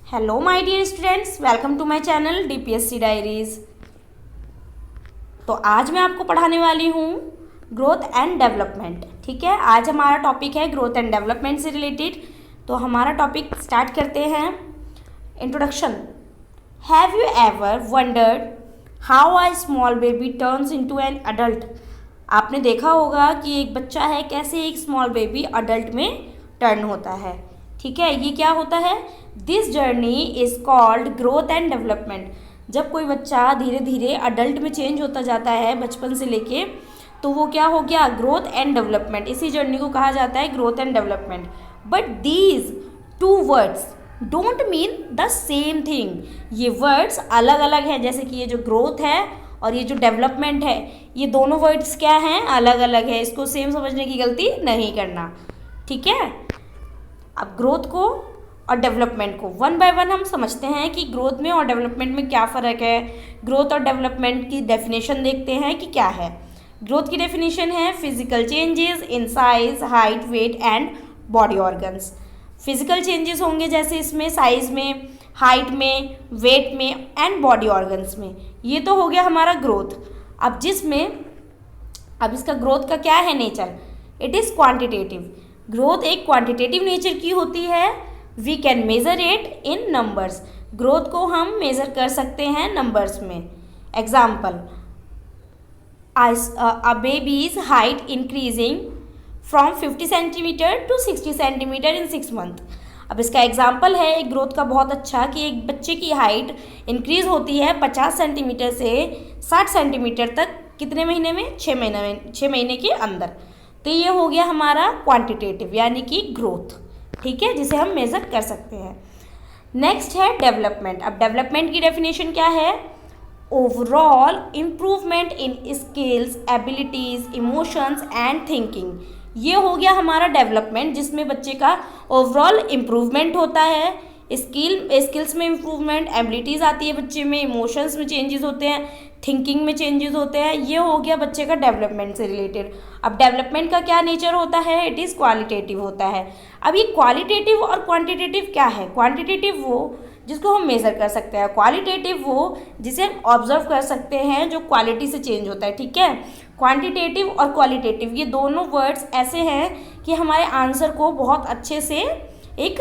Hello my dear students, welcome to my channel DPSC diaries. तो आज मैं आपको पढ़ाने वाली हूँ ग्रोथ एंड डेवलपमेंट। ठीक है, आज हमारा टॉपिक है ग्रोथ एंड डेवलपमेंट से रिलेटेड। तो हमारा टॉपिक स्टार्ट करते हैं। Introduction. Have you ever wondered how a small baby turns into an adult? आपने देखा होगा कि एक बच्चा है, कैसे एक स्मॉल बेबी अडल्ट में टर्न होता है। ठीक है, ये क्या होता है? This journey is called growth and development. जब कोई बच्चा धीरे धीरे अडल्ट में चेंज होता जाता है बचपन से लेके, तो वो क्या हो गया? Growth and development. इसी जर्नी को कहा जाता है growth and development. But these two words don't mean the same thing. ये वर्ड्स अलग अलग हैं, जैसे कि ये जो ग्रोथ है और ये जो डेवलपमेंट है, ये दोनों वर्ड्स क्या हैं? अलग अलग है। इसको सेम समझने की गलती नहीं करना। ठीक है, अब ग्रोथ को और डेवलपमेंट को वन बाय वन हम समझते हैं कि ग्रोथ में और डेवलपमेंट में क्या फ़र्क है। ग्रोथ और डेवलपमेंट की डेफिनेशन देखते हैं कि क्या है। ग्रोथ की डेफिनेशन है physical changes in size, height, weight and body organs. Physical changes होंगे जैसे इसमें साइज में, हाइट में, वेट में एंड बॉडी ऑर्गन्स में। ये तो हो गया हमारा ग्रोथ। अब इसका ग्रोथ का क्या है nature? It is quantitative. Growth एक क्वांटिटेटिव नेचर की होती है। We can measure it in numbers. Growth को हम मेज़र कर सकते हैं नंबर्स में। Example, a baby's height increasing from 50 centimetre to 60 centimetre in 6 months। अब इसका एग्जाम्पल है एक ग्रोथ का बहुत अच्छा कि एक बच्चे की हाइट इंक्रीज़ होती है 50 सेंटीमीटर से 60 सेंटीमीटर तक। कितने महीने में? 6 महीने के अंदर। तो ये हो गया हमारा क्वांटिटेटिव यानी कि ग्रोथ। ठीक है, जिसे हम मेज़र कर सकते हैं। नेक्स्ट है डेवलपमेंट। अब डेवलपमेंट की डेफिनेशन क्या है? Overall improvement in skills, abilities, emotions and thinking. ये हो गया हमारा डेवलपमेंट, जिसमें बच्चे का ओवरऑल इम्प्रूवमेंट होता है। स्किल्स में इम्प्रूवमेंट, एबिलिटीज़ आती है बच्चे में, इमोशंस में चेंजेस होते हैं, थिंकिंग में चेंजेस होते हैं। ये हो गया बच्चे का डेवलपमेंट से रिलेटेड। अब डेवलपमेंट का क्या नेचर होता है? इट इज़ क्वालिटेटिव होता है। अब ये क्वालिटेटिव और क्वांटिटेटिव क्या है? क्वांटिटेटिव वो जिसको हम मेज़र कर सकते हैं, क्वालिटेटिव वो जिसे हम ऑब्जर्व कर सकते हैं, जो क्वालिटी से चेंज होता है। ठीक है, क्वांटिटेटिव और क्वालिटेटिव ये दोनों वर्ड्स ऐसे हैं कि हमारे आंसर को बहुत अच्छे से एक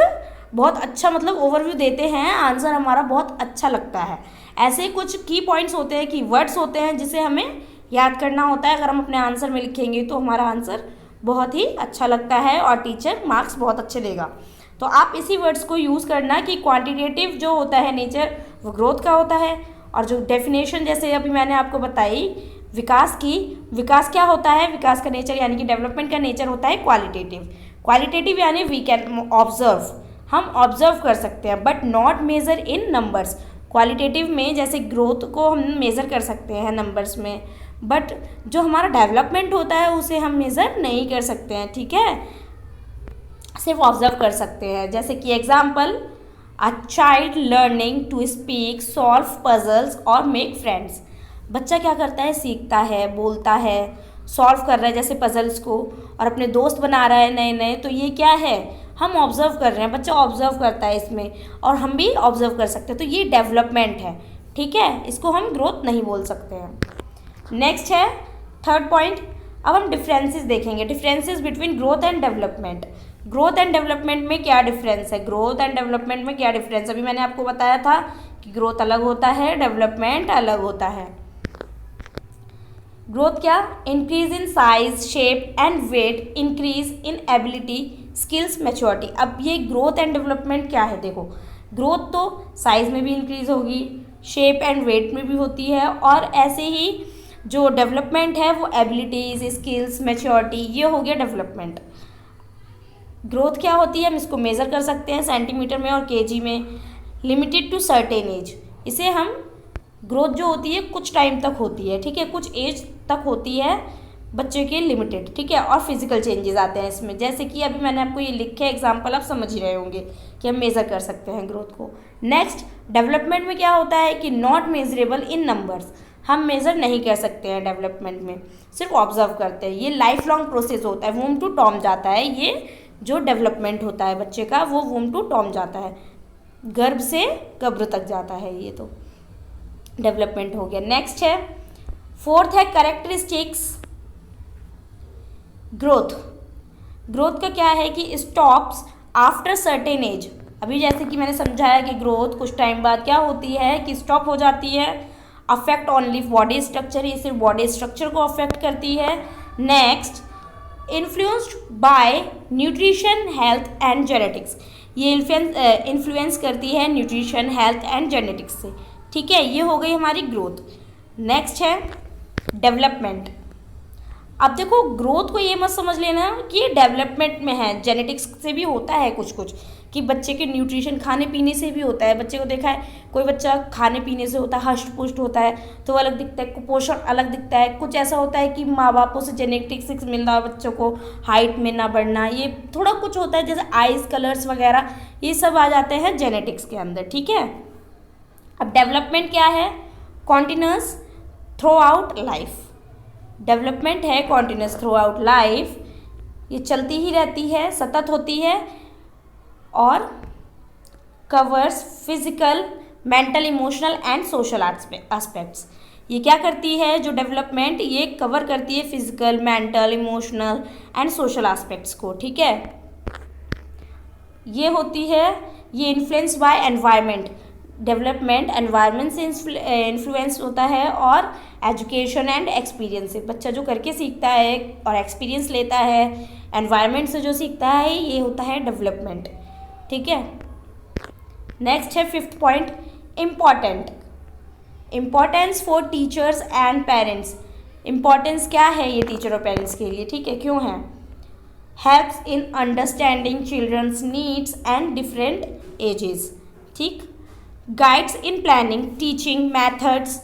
बहुत अच्छा मतलब ओवरव्यू देते हैं। आंसर हमारा बहुत अच्छा लगता है। ऐसे कुछ की पॉइंट्स होते हैं, की वर्ड्स होते हैं जिसे हमें याद करना होता है। अगर हम अपने आंसर में लिखेंगे तो हमारा आंसर बहुत ही अच्छा लगता है और टीचर मार्क्स बहुत अच्छे देगा। तो आप इसी वर्ड्स को यूज़ करना कि क्वांटिटेटिव जो होता है नेचर वो ग्रोथ का होता है, और जो डेफिनेशन जैसे अभी मैंने आपको बताई विकास की, विकास क्या होता है? विकास का नेचर यानी कि डेवलपमेंट का नेचर होता है क्वालिटेटिव। क्वालिटेटिव यानी वी कैन ऑब्जर्व, हम ऑब्जर्व कर सकते हैं but not measure in numbers. Qualitative में जैसे ग्रोथ को हम मेज़र कर सकते हैं नंबर्स में, बट जो हमारा डेवलपमेंट होता है उसे हम मेज़र नहीं कर सकते हैं। ठीक है, सिर्फ ऑब्जर्व कर सकते हैं। जैसे कि example, a child learning to speak, solve puzzles और मेक फ्रेंड्स। बच्चा क्या करता है? सीखता है, बोलता है, सॉल्व कर रहा है जैसे पजल्स को, और अपने दोस्त बना रहा है नए नए। तो ये क्या है? हम ऑब्जर्व कर रहे हैं, बच्चा ऑब्जर्व करता है इसमें, और हम भी ऑब्जर्व कर सकते हैं। तो ये डेवलपमेंट है। ठीक है, इसको हम ग्रोथ नहीं बोल सकते हैं। नेक्स्ट है थर्ड पॉइंट। अब हम डिफरेंसेस देखेंगे, differences between growth and development. Growth and development में क्या डिफरेंस है? ग्रोथ एंड डेवलपमेंट में क्या डिफरेंस? अभी मैंने आपको बताया था कि ग्रोथ अलग होता है, डेवलपमेंट अलग होता है। ग्रोथ क्या? Increase in size, shape and weight, increase in ability, skills, maturity. अब ये ग्रोथ एंड डेवलपमेंट क्या है? देखो, ग्रोथ तो साइज में भी इंक्रीज होगी, शेप एंड वेट में भी होती है, और ऐसे ही जो डेवलपमेंट है वो एबिलिटीज़, स्किल्स, मैच्योरिटी, ये हो गया डेवलपमेंट। ग्रोथ क्या होती है? हम इसको मेज़र कर सकते हैं सेंटीमीटर में और केजी में। लिमिटेड टू सर्टेन एज, इसे हम ग्रोथ जो होती है कुछ टाइम तक होती है। ठीक है, कुछ एज तक होती है बच्चे के लिमिटेड। ठीक है, और फिजिकल चेंजेस आते हैं इसमें, जैसे कि अभी मैंने आपको ये लिखे एग्जाम्पल, आप समझ ही रहे होंगे कि हम मेज़र कर सकते हैं ग्रोथ को। नेक्स्ट, डेवलपमेंट में क्या होता है कि नॉट मेजरेबल इन नंबर्स। हम मेज़र नहीं कर सकते हैं डेवलपमेंट में, सिर्फ ऑब्जर्व करते हैं। ये लाइफ लॉन्ग प्रोसेस होता है, वूम टू टॉम जाता है। ये जो डेवलपमेंट होता है बच्चे का वो वूम टू टॉम जाता है। गर्भ से कब्र तक जाता है, ये तो डेवलपमेंट हो गया। नेक्स्ट है, फोर्थ है कैरेक्टरिस्टिक्स ग्रोथ। ग्रोथ का क्या है कि स्टॉप्स आफ्टर सर्टेन एज। अभी जैसे कि मैंने समझाया कि ग्रोथ कुछ टाइम बाद क्या होती है कि स्टॉप हो जाती है। अफेक्ट ओनली बॉडी स्ट्रक्चर, ये सिर्फ बॉडी स्ट्रक्चर को अफेक्ट करती है। Next, influenced by nutrition, health and genetics. ये इन्फ्लुएंस करती है न्यूट्रिशन, हेल्थ एंड जेनेटिक्स से। ठीक है, ये हो गई हमारी ग्रोथ। नेक्स्ट है डेवलपमेंट। अब देखो, ग्रोथ को ये मत समझ लेना कि ये डेवलपमेंट में है, जेनेटिक्स से भी होता है कुछ कुछ, कि बच्चे के न्यूट्रिशन खाने पीने से भी होता है। बच्चे को देखा है, कोई बच्चा खाने पीने से होता है, हष्ट पुष्ट होता है तो अलग दिखता है, कुपोषण अलग दिखता है। कुछ ऐसा होता है कि माँ बापों से जेनेटिक्स मिल रहा है बच्चों को, हाइट में ना बढ़ना, ये थोड़ा कुछ होता है, जैसे आइज कलर्स वगैरह, ये सब आ जाते हैं जेनेटिक्स के अंदर। ठीक है, अब डेवलपमेंट क्या है? Continuous through out life. Development है कॉन्टिन्यूस थ्रू आउट लाइफ, ये चलती ही रहती है, सतत होती है और covers physical, mental, emotional and social aspects. ये क्या करती है जो डेवलपमेंट, ये कवर करती है physical, mental, emotional and social aspects को। ठीक है, ये होती है, ये influence by environment. Development environment से इन्फ्लुएंस होता है और एजुकेशन एंड एक्सपीरियंस से। बच्चा जो करके सीखता है और एक्सपीरियंस लेता है, एनवायरनमेंट से जो सीखता है, ये होता है डेवलपमेंट। ठीक है, नेक्स्ट है fifth point, important. Importance for teachers and parents. Importance क्या है ये टीचर और पेरेंट्स के लिए? ठीक है, क्यों है? Helps in understanding childrens needs and different ages. ठीक, guides in planning teaching methods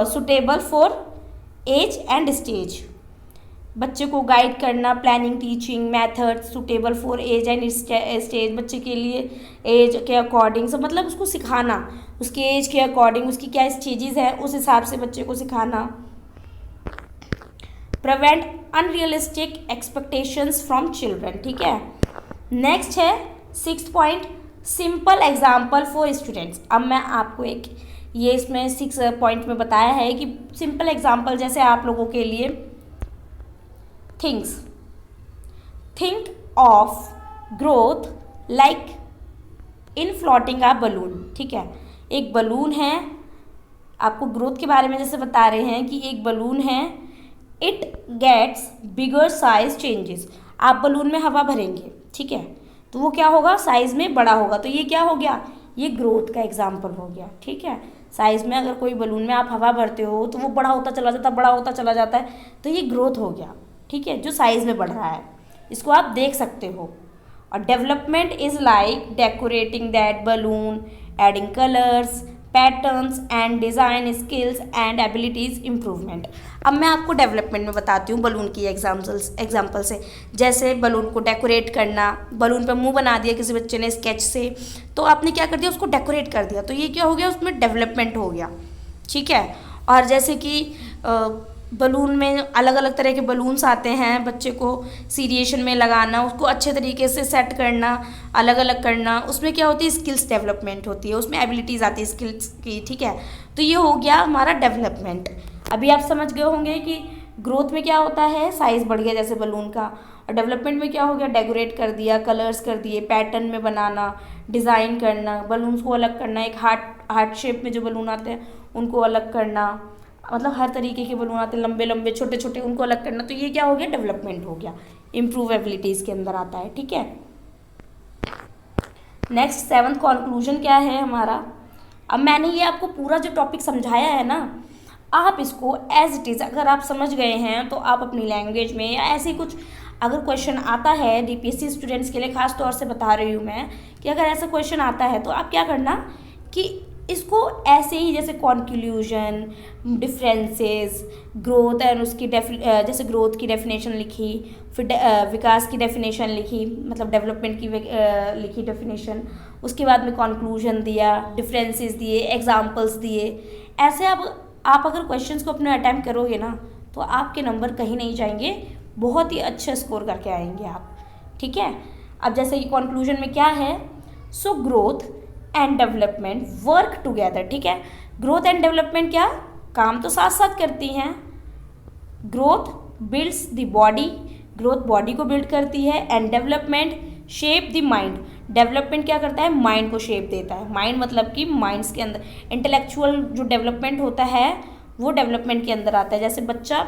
suitable for age and stage. बच्चे को गाइड करना, planning teaching method suitable for age and stage, बच्चे के लिए एज के अकॉर्डिंग सब, मतलब उसको सिखाना, उसके एज के अकॉर्डिंग उसकी क्या स्टेजेस है उस हिसाब से बच्चे को सिखाना। Prevent unrealistic expectations from children. ठीक है, नेक्स्ट है sixth point, simple example for students. अब मैं आपको एक ये इसमें 6 पॉइंट में बताया है कि सिंपल एग्जाम्पल जैसे आप लोगों के लिए things, think of growth like in floating a balloon. ठीक है, एक बलून है, आपको ग्रोथ के बारे में जैसे बता रहे हैं कि एक बलून है, it gets bigger size changes. आप बलून में हवा भरेंगे, ठीक है, तो वो क्या होगा, साइज में बड़ा होगा। तो ये क्या हो गया, ये ग्रोथ का एग्जाम्पल हो गया। ठीक है, साइज में अगर कोई बलून में आप हवा भरते हो तो वो बड़ा होता चला जाता है, बड़ा होता चला जाता है, तो ये ग्रोथ हो गया। ठीक है, जो साइज में बढ़ रहा है, इसको आप देख सकते हो। और development is like decorating that balloon, adding colours, patterns and design skills and abilities improvement. अब मैं आपको डेवलपमेंट में बताती हूँ बलून की एग्जाम्पल से। जैसे बलून को डेकोरेट करना, बलून पे मुंह बना दिया किसी बच्चे ने स्केच से, तो आपने क्या कर दिया, उसको डेकोरेट कर दिया, तो ये क्या हो गया, उसमें डेवलपमेंट हो गया। ठीक है, और जैसे कि बलून में अलग अलग तरह के बलून्स आते हैं, बच्चे को सीरिएशन में लगाना, उसको अच्छे तरीके से सेट करना, अलग अलग करना, उसमें क्या होती है, स्किल्स डेवलपमेंट होती है, उसमें एबिलिटीज़ आती है स्किल्स की। ठीक है, तो ये हो गया हमारा डेवलपमेंट। अभी आप समझ गए होंगे कि ग्रोथ में क्या होता है, साइज़ बढ़ गया जैसे बलून का, और डेवलपमेंट में क्या हो गया, डेकोरेट कर दिया, कलर्स कर दिए, पैटर्न में बनाना, डिज़ाइन करना, बलून्स को अलग करना, एक हार्ट शेप में जो बलून आते हैं उनको अलग करना, मतलब हर तरीके के बलून आते हैं, लंबे लंबे छोटे छोटे, उनको अलग करना। तो ये क्या हो गया, डेवलपमेंट हो गया, इम्प्रूव एबिलिटीज़ के अंदर आता है। ठीक है, नेक्स्ट 7th कंक्लूजन क्या है हमारा। अब मैंने ये आपको पूरा जो टॉपिक समझाया है ना, आप इसको एज इट इज़ अगर आप समझ गए हैं तो आप अपनी लैंग्वेज में या ऐसे कुछ अगर क्वेश्चन आता है डीपीएससी स्टूडेंट्स के लिए, खास तौर से बता रही हूँ मैं कि अगर ऐसा क्वेश्चन आता है तो आप क्या करना कि इसको ऐसे ही, जैसे कॉन्क्लूजन, डिफरेंसेस, ग्रोथ एंड उसकी जैसे ग्रोथ की डेफिनेशन लिखी, फिर विकास की डेफिनेशन लिखी, मतलब डेवलपमेंट की लिखी डेफिनेशन, उसके बाद में कॉन्क्लूजन दिया, डिफरेंसेस दिए, एग्जांपल्स दिए। ऐसे आप अगर क्वेश्चंस को अपने अटैम्प्ट करोगे ना तो आपके नंबर कहीं नहीं जाएंगे, बहुत ही अच्छा स्कोर करके आएंगे आप। ठीक है, अब जैसे कि कॉन्क्लूजन में क्या है, so growth and development work together, ठीक है। ग्रोथ एंड डेवलपमेंट क्या काम तो साथ साथ करती हैं। Growth builds the body, growth body को बिल्ड करती है, and development shape the mind, development क्या करता है माइंड को शेप देता है। माइंड मतलब कि माइंड्स के अंदर इंटेलेक्चुअल जो डेवलपमेंट होता है वो डेवलपमेंट के अंदर आता है। जैसे बच्चा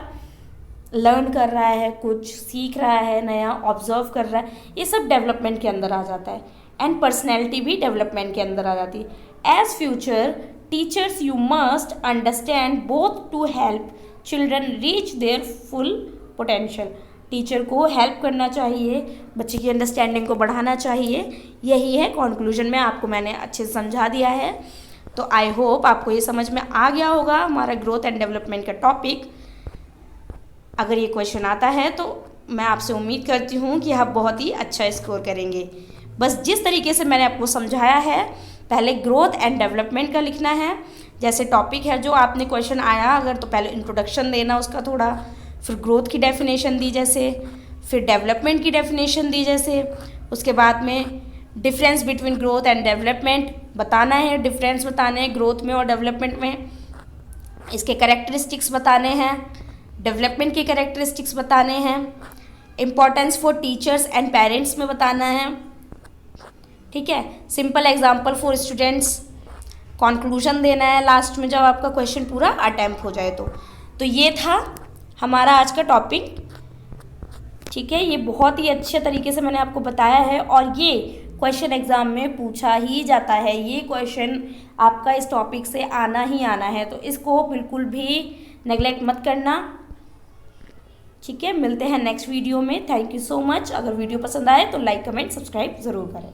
लर्न कर रहा है, कुछ सीख रहा है नया, ऑब्जर्व कर रहा है, ये सब डेवलपमेंट के अंदर आ जाता है। एंड पर्सनैलिटी भी डेवलपमेंट के अंदर आ जाती है। As future teachers you must understand both to help children reach their full potential, teacher को हेल्प करना चाहिए, बच्चे की अंडरस्टैंडिंग को बढ़ाना चाहिए। यही है कंक्लूजन में, आपको मैंने अच्छे से समझा दिया है। तो आई होप आपको ये समझ में आ गया होगा हमारा ग्रोथ एंड डेवलपमेंट का टॉपिक। अगर ये क्वेश्चन आता है तो मैं आपसे उम्मीद करती हूँ कि आप बहुत ही अच्छा स्कोर करेंगे। बस जिस तरीके से मैंने आपको समझाया है, पहले ग्रोथ एंड डेवलपमेंट का लिखना है, जैसे टॉपिक है जो आपने क्वेश्चन आया अगर तो पहले इंट्रोडक्शन देना उसका थोड़ा, फिर ग्रोथ की डेफिनेशन दी जैसे, फिर डेवलपमेंट की डेफिनेशन दी जैसे, उसके बाद में difference between growth and development बताना है, डिफरेंस बताने हैं ग्रोथ में और डेवलपमेंट में, इसके कैरेक्टरिस्टिक्स बताने हैं, डेवलपमेंट के कैरेक्टरिस्टिक्स बताने हैं, importance for teachers and parents में बताना है, ठीक है, simple example for students, conclusion देना है लास्ट में जब आपका क्वेश्चन पूरा अटेम्प्ट हो जाए तो ये था हमारा आज का टॉपिक, ठीक है। ये बहुत ही अच्छे तरीके से मैंने आपको बताया है और ये क्वेश्चन एग्जाम में पूछा ही जाता है, ये क्वेश्चन आपका इस टॉपिक से आना ही आना है, तो इसको बिल्कुल भी नेगलेक्ट मत करना, ठीक है। मिलते हैं नेक्स्ट वीडियो में। Thank you so much. अगर वीडियो पसंद आए तो लाइक कमेंट सब्सक्राइब ज़रूर करें।